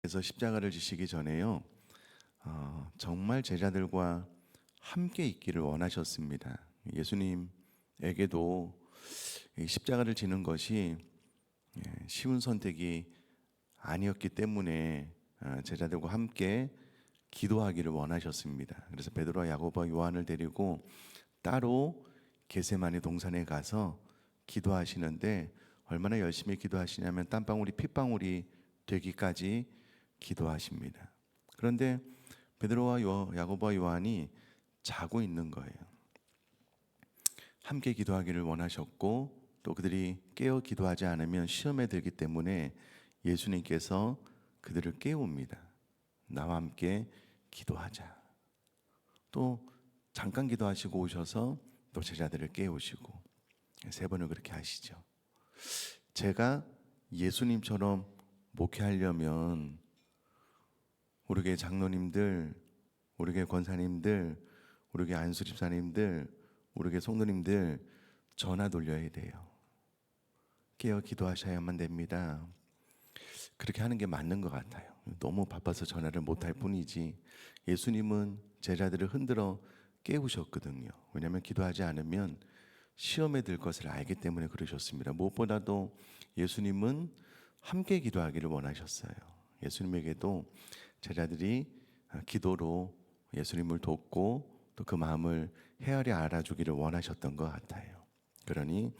그래서 십자가를 지시기 전에요, 정말 제자들과 함께 있기를 원하셨습니다. 예수님에게도 이 십자가를 지는 것이 쉬운 선택이 아니었기 때문에 제자들과 함께 기도하기를 원하셨습니다. 그래서 베드로와 야고보와 요한을 데리고 따로 겟세마네 동산에 가서 기도하시는데, 얼마나 열심히 기도하시냐면 땀방울이 핏방울이 되기까지 기도하십니다. 그런데 베드로와 야고보와 요한이 자고 있는 거예요. 함께 기도하기를 원하셨고, 또 그들이 깨어 기도하지 않으면 시험에 들기 때문에 예수님께서 그들을 깨웁니다. 나와 함께 기도하자. 또 잠깐 기도하시고 오셔서 또 제자들을 깨우시고 세 번을 그렇게 하시죠. 제가 예수님처럼 목회하려면 우리 교회 장로님들, 우리 교회 권사님들, 우리 교회 안수 집사님들, 우리 교회 성도님들 전화 돌려야 돼요. 깨어 기도하셔야만 됩니다. 그렇게 하는 게 맞는 것 같아요. 너무 바빠서 전화를 못할 뿐이지 예수님은 제자들을 흔들어 깨우셨거든요. 왜냐하면 기도하지 않으면 시험에 들 것을 알기 때문에 그러셨습니다. 무엇보다도 예수님은 함께 기도하기를 원하셨어요. 예수님에게도 제자들이 기도로 예수님을 돕고 또 그 마음을 헤아려 알아주기를 원하셨던 것 같아요. 그러니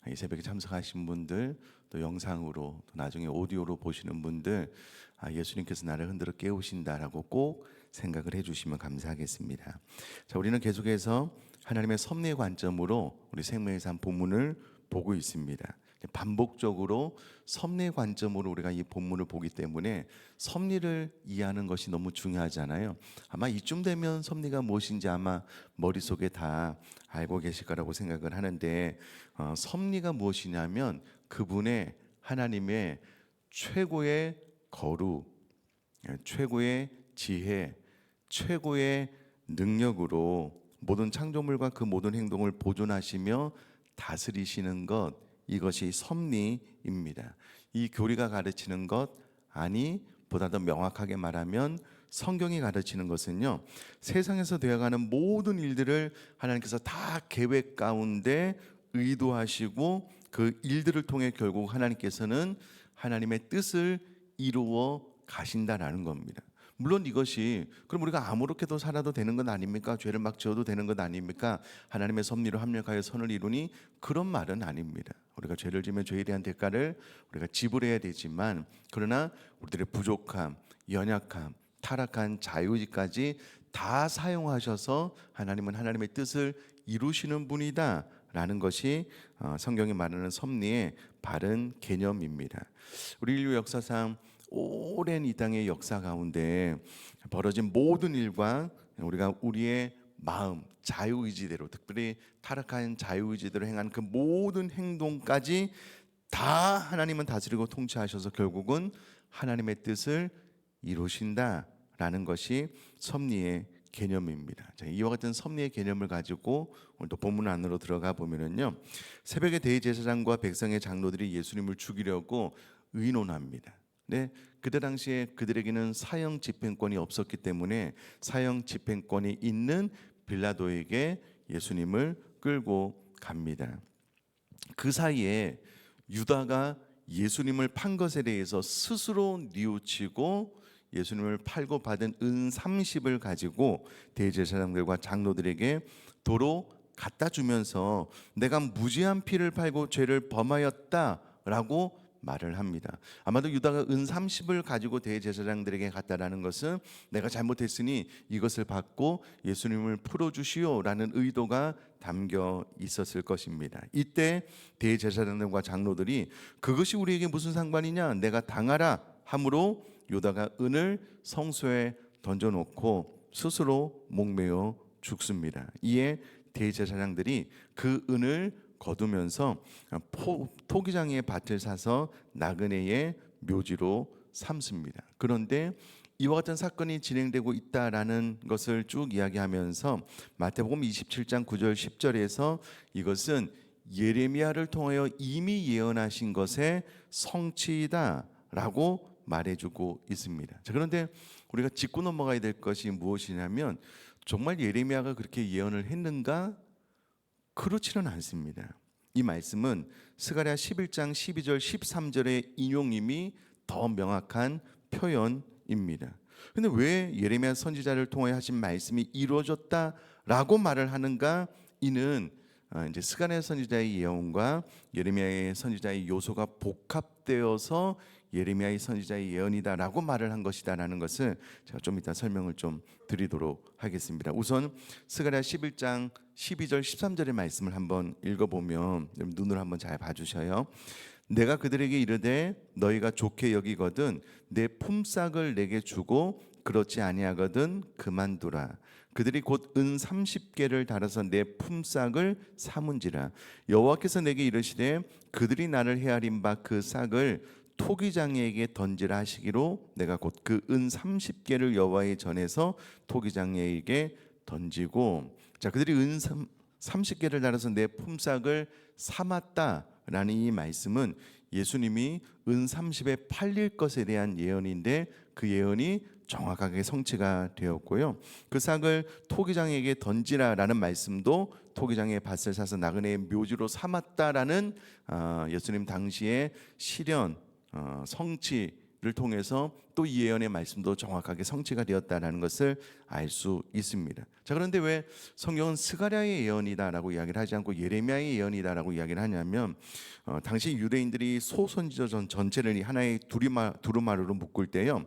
이 새벽에 참석하신 분들, 또 영상으로, 또 나중에 오디오로 보시는 분들, 예수님께서 나를 흔들어 깨우신다라고 꼭 생각을 해주시면 감사하겠습니다. 자, 우리는 계속해서 하나님의 섭리의 관점으로 우리 생명의 삶 본문을 보고 있습니다. 반복적으로 섭리의 관점으로 우리가 이 본문을 보기 때문에 섭리를 이해하는 것이 너무 중요하잖아요. 아마 이쯤 되면 섭리가 무엇인지 아마 머릿속에 다 알고 계실 거라고 생각을 하는데, 섭리가 무엇이냐면 그분의 하나님의 최고의 거룩, 최고의 지혜, 최고의 능력으로 모든 창조물과 그 모든 행동을 보존하시며 다스리시는 것, 이것이 섭리입니다. 이 교리가 가르치는 것, 아니 보다 더 명확하게 말하면 성경이 가르치는 것은요, 세상에서 되어가는 모든 일들을 하나님께서 다 계획 가운데 의도하시고 그 일들을 통해 결국 하나님께서는 하나님의 뜻을 이루어 가신다라는 겁니다. 물론 이것이 그럼 우리가 아무렇게도 살아도 되는 것 아닙니까? 죄를 막 지어도 되는 것 아닙니까? 하나님의 섭리로 합력하여 선을 이루니, 그런 말은 아닙니다. 우리가 죄를 지면 죄에 대한 대가를 우리가 지불해야 되지만, 그러나 우리들의 부족함, 연약함, 타락한 자유의지까지 다 사용하셔서 하나님은 하나님의 뜻을 이루시는 분이다 라는 것이 성경이 말하는 섭리의 바른 개념입니다. 우리 인류 역사상 오랜 이 땅의 역사 가운데 벌어진 모든 일과 우리가 우리의 마음, 자유의지대로, 특별히 타락한 자유의지대로 행한 그 모든 행동까지 다 하나님은 다스리고 통치하셔서 결국은 하나님의 뜻을 이루신다라는 것이 섭리의 개념입니다. 자, 이와 같은 섭리의 개념을 가지고 오늘 또 본문 안으로 들어가 보면은요, 새벽에 대제사장과 백성의 장로들이 예수님을 죽이려고 의논합니다. 네, 그때 당시에 그들에게는 사형 집행권이 없었기 때문에 사형 집행권이 있는 빌라도에게 예수님을 끌고 갑니다. 그 사이에 유다가 예수님을 판 것에 대해서 스스로 뉘우치고 예수님을 팔고 받은 은 30을 가지고 대제사장들과 장로들에게 도로 갖다 주면서 내가 무지한 피를 팔고 죄를 범하였다라고 말을 합니다. 아마도 유다가 은 30을 가지고 대제사장들에게 갔다라는 것은 내가 잘못했으니 이것을 받고 예수님을 풀어주시오라는 의도가 담겨 있었을 것입니다. 이때 대제사장들과 장로들이 그것이 우리에게 무슨 상관이냐, 내가 당하라 함으로 유다가 은을 성소에 던져놓고 스스로 목매어 죽습니다. 이에 대제사장들이 그 은을 거두면서 토기장의 밭을 사서 나그네의 묘지로 삼습니다. 그런데 이와 같은 사건이 진행되고 있다라는 것을 쭉 이야기하면서 마태복음 27장 9절 10절에서 이것은 예레미야를 통하여 이미 예언하신 것의 성취이다라고 말해주고 있습니다. 자, 그런데 우리가 짚고 넘어가야 될 것이 무엇이냐면 정말 예레미야가 그렇게 예언을 했는가? 그렇지는 않습니다. 이 말씀은 스가랴 11장 12절 13절의 인용임이 더 명확한 표현입니다. 근데 왜 예레미야 선지자를 통해 하신 말씀이 이루어졌다라고 말을 하는가? 이는 이제 스가랴 선지자의 예언과 예레미야의 선지자의 요소가 복합되어서 예레미야의 선지자의 예언이다라고 말을 한 것이다라는 것을 제가 좀 이따 설명을 좀 드리도록 하겠습니다. 우선 스가랴 11장 12절 13절의 말씀을 한번 읽어보면 눈을 한번 잘 봐주셔요. 내가 그들에게 이르되 너희가 좋게 여기거든 내 품삯을 내게 주고 그렇지 아니하거든 그만두라. 그들이 곧 은 30개를 달아서 내 품삯을 삼은지라. 여호와께서 내게 이르시되 그들이 나를 헤아린 바 그 싹을 토기장이에게 던지라 하시기로 내가 곧 그 은 30개를 여호와의 전에서 토기장이에게 던지고, 자, 그들이 은 30개를 달아서 내 품삯을 삼았다라는 이 말씀은 예수님이 은 30에 팔릴 것에 대한 예언인데 그 예언이 정확하게 성취가 되었고요. 그 싹을 토기장에게 던지라라는 말씀도 토기장의 밭을 사서 나그네의 묘지로 삼았다라는 예수님 당시의 실현 성취를 통해서 또 이 예언의 말씀도 정확하게 성취가 되었다라는 것을 알 수 있습니다. 자, 그런데 왜 성경은 스가랴의 예언이다라고 이야기를 하지 않고 예레미야의 예언이다라고 이야기를 하냐면 당시 유대인들이 소선지자 전체를 하나의 두루마리로 묶을 때요,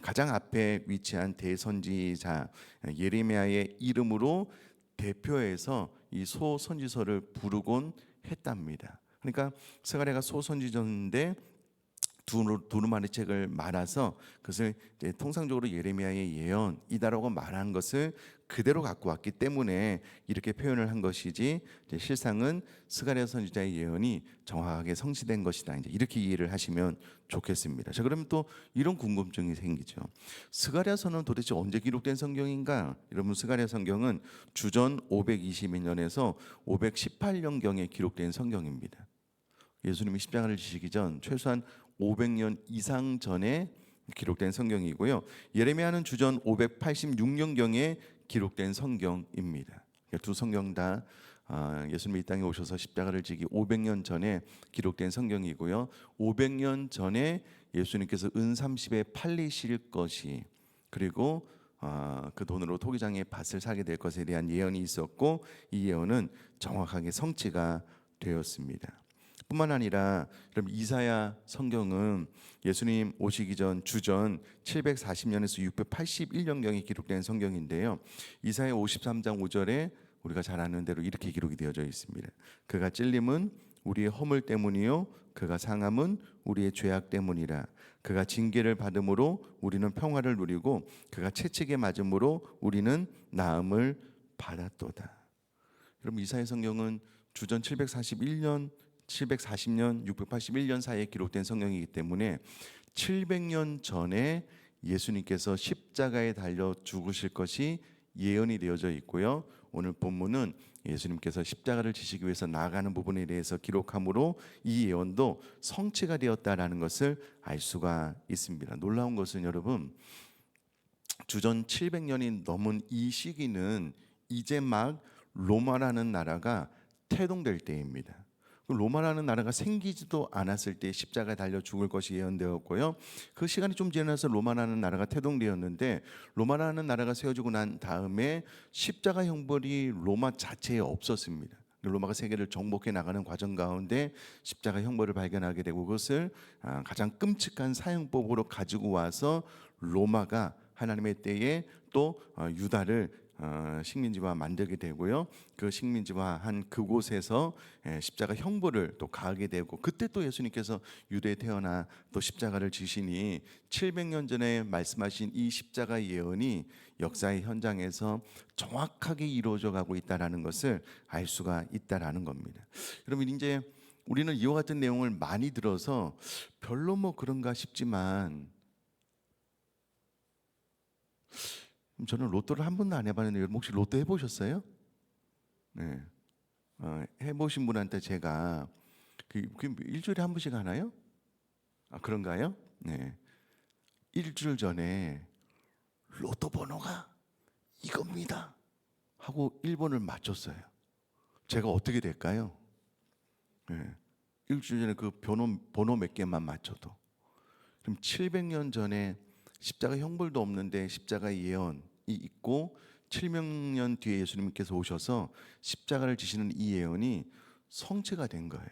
가장 앞에 위치한 대선지자 예레미야의 이름으로 대표해서 이 소선지서를 부르곤 했답니다. 그러니까 스가랴가 소선지자인데 두루마리 책을 말아서 그것을 이제 통상적으로 예레미야의 예언이다라고 말한 것을 그대로 갖고 왔기 때문에 이렇게 표현을 한 것이지, 이제 실상은 스가랴 선지자의 예언이 정확하게 성취된 것이다, 이제 이렇게 이해를 하시면 좋겠습니다. 자, 그러면 또 이런 궁금증이 생기죠. 스가랴서는 도대체 언제 기록된 성경인가? 여러분, 스가랴 성경은 주전 522년에서 518년경에 기록된 성경입니다. 예수님이 십자가를 지시기 전 최소한 500년 이상 전에 기록된 성경이고요. 예레미야는 주전 586년경에 기록된 성경입니다. 두 성경 다 예수님이 이 땅에 오셔서 십자가를 지기 500년 전에 기록된 성경이고요. 500년 전에 예수님께서 은 30에 팔리실 것이, 그리고 그 돈으로 토기장의 밭을 사게 될 것에 대한 예언이 있었고, 이 예언은 정확하게 성취가 되었습니다. 뿐만 아니라 그럼 이사야 성경은 예수님 오시기 전 주전 740년에서 681년경에 기록된 성경인데요. 이사야 53장 5절에 우리가 잘 아는 대로 이렇게 기록이 되어져 있습니다. 그가 찔림은 우리의 허물 때문이요 그가 상함은 우리의 죄악 때문이라. 그가 징계를 받음으로 우리는 평화를 누리고 그가 채찍에 맞음으로 우리는 나음을 받았도다. 그럼 이사야 성경은 주전 740년, 681년 사이에 기록된 성경이기 때문에 700년 전에 예수님께서 십자가에 달려 죽으실 것이 예언이 되어져 있고요. 오늘 본문은 예수님께서 십자가를 지시기 위해서 나아가는 부분에 대해서 기록함으로 이 예언도 성취가 되었다라는 것을 알 수가 있습니다. 놀라운 것은 여러분, 주전 700년이 넘은 이 시기는 이제 막 로마라는 나라가 태동될 때입니다. 로마라는 나라가 생기지도 않았을 때 십자가에 달려 죽을 것이 예언되었고요. 그 시간이 좀 지나서 로마라는 나라가 태동되었는데, 로마라는 나라가 세워지고 난 다음에 십자가 형벌이 로마 자체에 없었습니다. 로마가 세계를 정복해 나가는 과정 가운데 십자가 형벌을 발견하게 되고, 그것을 가장 끔찍한 사형법으로 가지고 와서 로마가 하나님의 때에 또 유다를 식민지화 만들게 되고요. 그 식민지화한 그곳에서 십자가 형벌을 또 가하게 되고, 그때 또 예수님께서 유대에 태어나 또 십자가를 지시니 700년 전에 말씀하신 이 십자가 예언이 역사의 현장에서 정확하게 이루어져 가고 있다라는 것을 알 수가 있다라는 겁니다. 여러분, 이제 우리는 이와 같은 내용을 많이 들어서 별로 뭐 그런가 싶지만, 저는 로또를 한 번도 안 해봤는데 여러분 혹시 로또 해보셨어요? 네. 해보신 분한테 제가 그 일주일에 한 번씩 하나요? 그런가요? 네. 일주일 전에 로또 번호가 이겁니다 하고 1번을 맞췄어요. 제가 어떻게 될까요? 네. 일주일 전에 그 번호 몇 개만 맞춰도. 그럼 700년 전에 십자가 형벌도 없는데 십자가의 예언이 있고 700년 뒤에 예수님께서 오셔서 십자가를 지시는 이 예언이 성취가 된 거예요.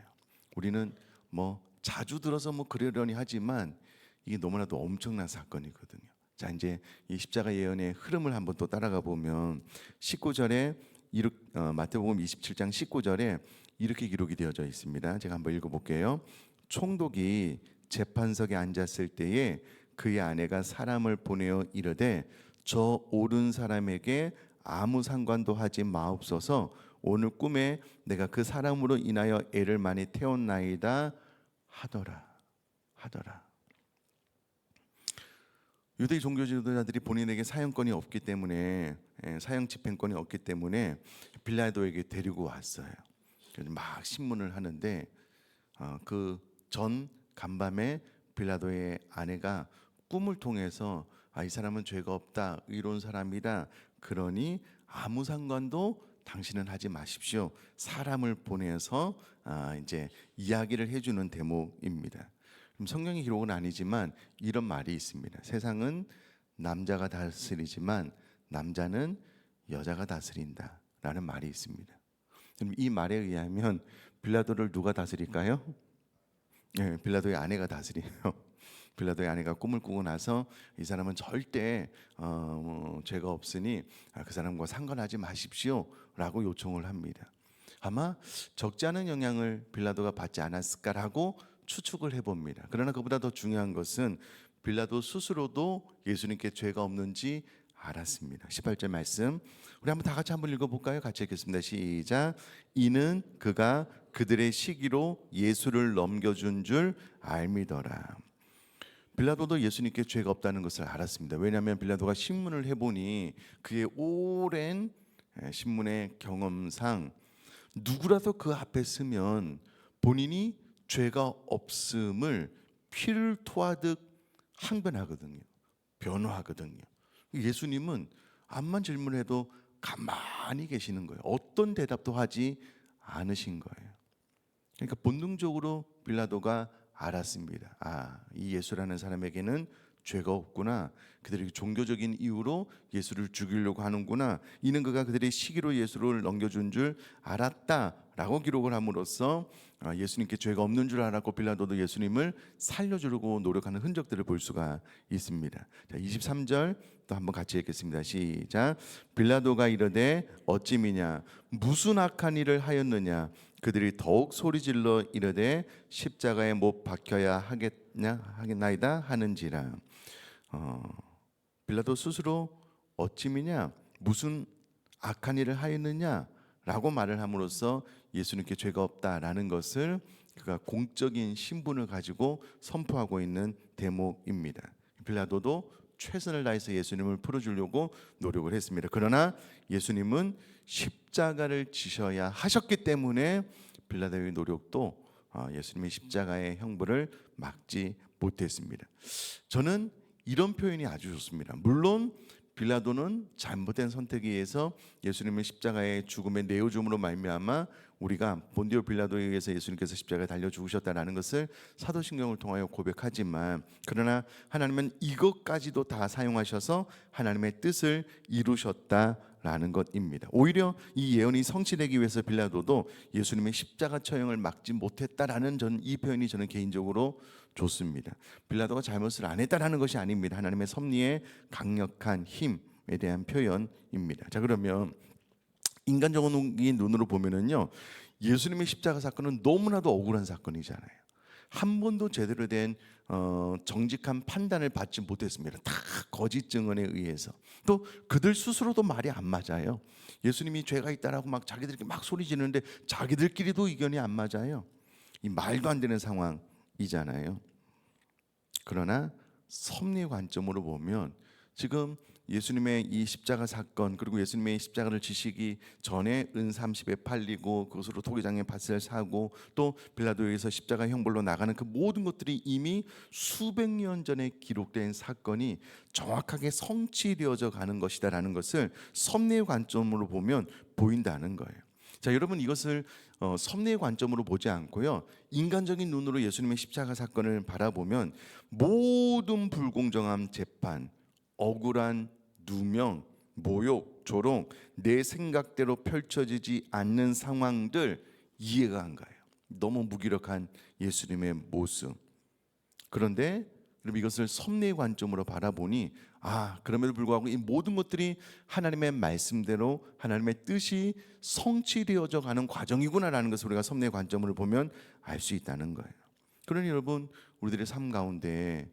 우리는 뭐 자주 들어서 뭐 그러려니 하지만 이게 너무나도 엄청난 사건이거든요. 자, 이제 이 십자가 예언의 흐름을 한번 또 따라가 보면 19절에 마태복음 27장 19절에 이렇게 기록이 되어져 있습니다. 제가 한번 읽어볼게요. 총독이 재판석에 앉았을 때에 그의 아내가 사람을 보내어 이르되 저 옳은 사람에게 아무 상관도 하지 마옵소서. 오늘 꿈에 내가 그 사람으로 인하여 애를 많이 태웠나이다 하더라. 유대인 종교 지도자들이 본인에게 사형권이 없기 때문에 사형 집행권이 없기 때문에 빌라도에게 데리고 왔어요. 그래서 막 신문을 하는데 그 전 간밤에 빌라도의 아내가 꿈을 통해서 이 사람은 죄가 없다, 의로운 사람이다. 그러니 아무 상관도 당신은 하지 마십시오. 사람을 보내서 이제 이야기를 해주는 대목입니다. 성경의 기록은 아니지만 이런 말이 있습니다. 세상은 남자가 다스리지만 남자는 여자가 다스린다라는 말이 있습니다. 그럼 이 말에 의하면 빌라도를 누가 다스릴까요? 네, 빌라도의 아내가 다스려요. 빌라도의 아내가 꿈을 꾸고 나서 이 사람은 절대 죄가 없으니 그 사람과 상관하지 마십시오라고 요청을 합니다. 아마 적지 않은 영향을 빌라도가 받지 않았을까라고 추측을 해봅니다. 그러나 그보다 더 중요한 것은 빌라도 스스로도 예수님께 죄가 없는지 알았습니다. 18절 말씀 우리 한번 다 같이 한번 읽어볼까요? 같이 읽겠습니다. 시작. 이는 그가 그들의 시기로 예수를 넘겨준 줄 알미더라. 빌라도도 예수님께 죄가 없다는 것을 알았습니다. 왜냐하면 빌라도가 신문을 해보니 그의 오랜 신문의 경험상 누구라도 그 앞에 서면 본인이 죄가 없음을 피를 토하듯 항변하거든요. 변호하거든요. 예수님은 암만 질문해도 가만히 계시는 거예요. 어떤 대답도 하지 않으신 거예요. 그러니까 본능적으로 빌라도가 알았습니다. 이 예수라는 사람에게는 죄가 없구나. 그들이 종교적인 이유로 예수를 죽이려고 하는구나. 이는 그가 그들의 시기로 예수를 넘겨준 줄 알았다라고 기록을 함으로써 예수님께 죄가 없는 줄 알았고 빌라도도 예수님을 살려주려고 노력하는 흔적들을 볼 수가 있습니다. 자, 23절 또 한번 같이 읽겠습니다. 시작. 빌라도가 이르되 어찌미냐 무슨 악한 일을 하였느냐. 그들이 더욱 소리질러 이르되 십자가에 못 박혀야 하겠나이다 하는지라. 빌라도 스스로 어찌미냐 무슨 악한 일을 하였느냐라고 말을 함으로써 예수님께 죄가 없다라는 것을 그가 공적인 신분을 가지고 선포하고 있는 대목입니다. 빌라도도 최선을 다해서 예수님을 풀어주려고 노력을 했습니다. 그러나 예수님은 십자가를 지셔야 하셨기 때문에 빌라도의 노력도 예수님의 십자가의 형벌을 막지 못했습니다. 저는 이런 표현이 아주 좋습니다. 물론 빌라도는 잘못된 선택에 의해서 예수님의 십자가의 죽음의 내어줌으로 말미암아 우리가 본디오 빌라도에 의해서 예수님께서 십자가에 달려 죽으셨다라는 것을 사도신경을 통하여 고백하지만 그러나 하나님은 이것까지도 다 사용하셔서 하나님의 뜻을 이루셨다라는 것입니다. 오히려 이 예언이 성취되기 위해서 빌라도도 예수님의 십자가 처형을 막지 못했다라는 이 표현이 저는 개인적으로 좋습니다. 빌라도가 잘못을 안 했다라는 것이 아닙니다. 하나님의 섭리의 강력한 힘에 대한 표현입니다. 자, 그러면 인간적인 눈으로 보면은요, 예수님의 십자가 사건은 너무나도 억울한 사건이잖아요. 한 번도 제대로 된 정직한 판단을 받지 못했습니다. 다 거짓 증언에 의해서. 또 그들 스스로도 말이 안 맞아요. 예수님이 죄가 있다라고 막 자기들끼리 막 소리 지르는데 자기들끼리도 의견이 안 맞아요. 이 말도 안 되는 상황이잖아요. 그러나 섭리 관점으로 보면 지금 예수님의 이 십자가 사건, 그리고 예수님의 십자가를 지시기 전에 은 30에 팔리고 그것으로 토기장의 밭을 사고 또 빌라도에서 십자가 형벌로 나가는 그 모든 것들이 이미 수백 년 전에 기록된 사건이 정확하게 성취되어져 가는 것이다라는 것을 섭리의 관점으로 보면 보인다는 거예요. 자, 여러분, 이것을 섭리의 관점으로 보지 않고요, 인간적인 눈으로 예수님의 십자가 사건을 바라보면 모든 불공정한 재판, 억울한 누명, 모욕, 조롱, 내 생각대로 펼쳐지지 않는 상황들 이해가 안 가요. 너무 무기력한 예수님의 모습. 그런데 그럼 이것을 섭리의 관점으로 바라보니 그럼에도 불구하고 이 모든 것들이 하나님의 말씀대로 하나님의 뜻이 성취되어져 가는 과정이구나라는 것을 우리가 섭리의 관점으로 보면 알 수 있다는 거예요. 그러니 여러분, 우리들의 삶 가운데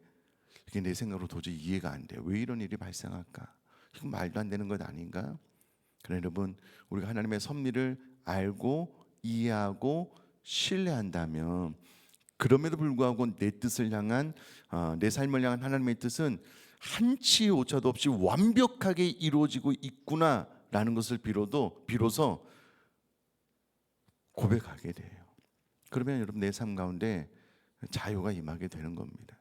이게 내 생각으로 도저히 이해가 안 돼요. 왜 이런 일이 발생할까? 이건 말도 안 되는 것 아닌가? 그러나 여러분, 우리가 하나님의 섭리를 알고 이해하고 신뢰한다면, 그럼에도 불구하고 내 뜻을 향한 내 삶을 향한 하나님의 뜻은 한치의 오차도 없이 완벽하게 이루어지고 있구나라는 것을 비로소 고백하게 돼요. 그러면 여러분, 내 삶 가운데 자유가 임하게 되는 겁니다.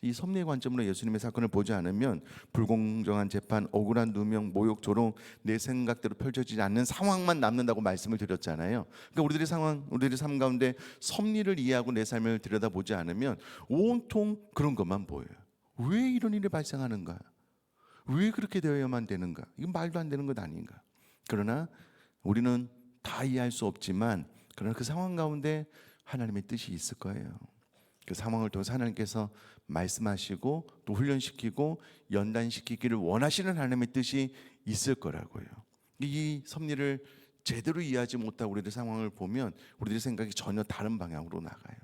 이 섭리의 관점으로 예수님의 사건을 보지 않으면 불공정한 재판, 억울한 누명, 모욕, 조롱, 내 생각대로 펼쳐지지 않는 상황만 남는다고 말씀을 드렸잖아요. 그러니까 우리들의 삶 가운데 섭리를 이해하고 내 삶을 들여다보지 않으면 온통 그런 것만 보여요. 왜 이런 일이 발생하는가? 왜 그렇게 되어야만 되는가? 이건 말도 안 되는 것 아닌가? 그러나 우리는 다 이해할 수 없지만, 그러나 그 상황 가운데 하나님의 뜻이 있을 거예요. 그 상황을 통해서 하나님께서 말씀하시고 또 훈련시키고 연단시키기를 원하시는 하나님의 뜻이 있을 거라고요. 이 섭리를 제대로 이해하지 못하고 우리들 상황을 보면 우리들의 생각이 전혀 다른 방향으로 나가요.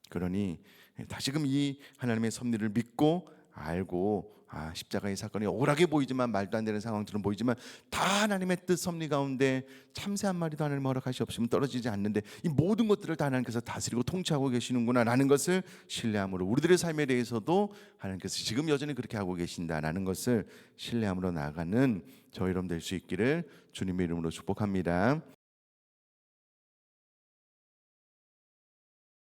그러니 다시금 이 하나님의 섭리를 믿고 알고, 십자가의 사건이 억울하게 보이지만, 말도 안 되는 상황들은 보이지만, 다 하나님의 뜻 섭리 가운데 참새 한 마리도 하나님 허락하시 없으면 떨어지지 않는데 이 모든 것들을 다 하나님께서 다스리고 통치하고 계시는구나라는 것을 신뢰함으로, 우리들의 삶에 대해서도 하나님께서 지금 여전히 그렇게 하고 계신다라는 것을 신뢰함으로 나아가는 저 여러분 될 수 있기를 주님의 이름으로 축복합니다.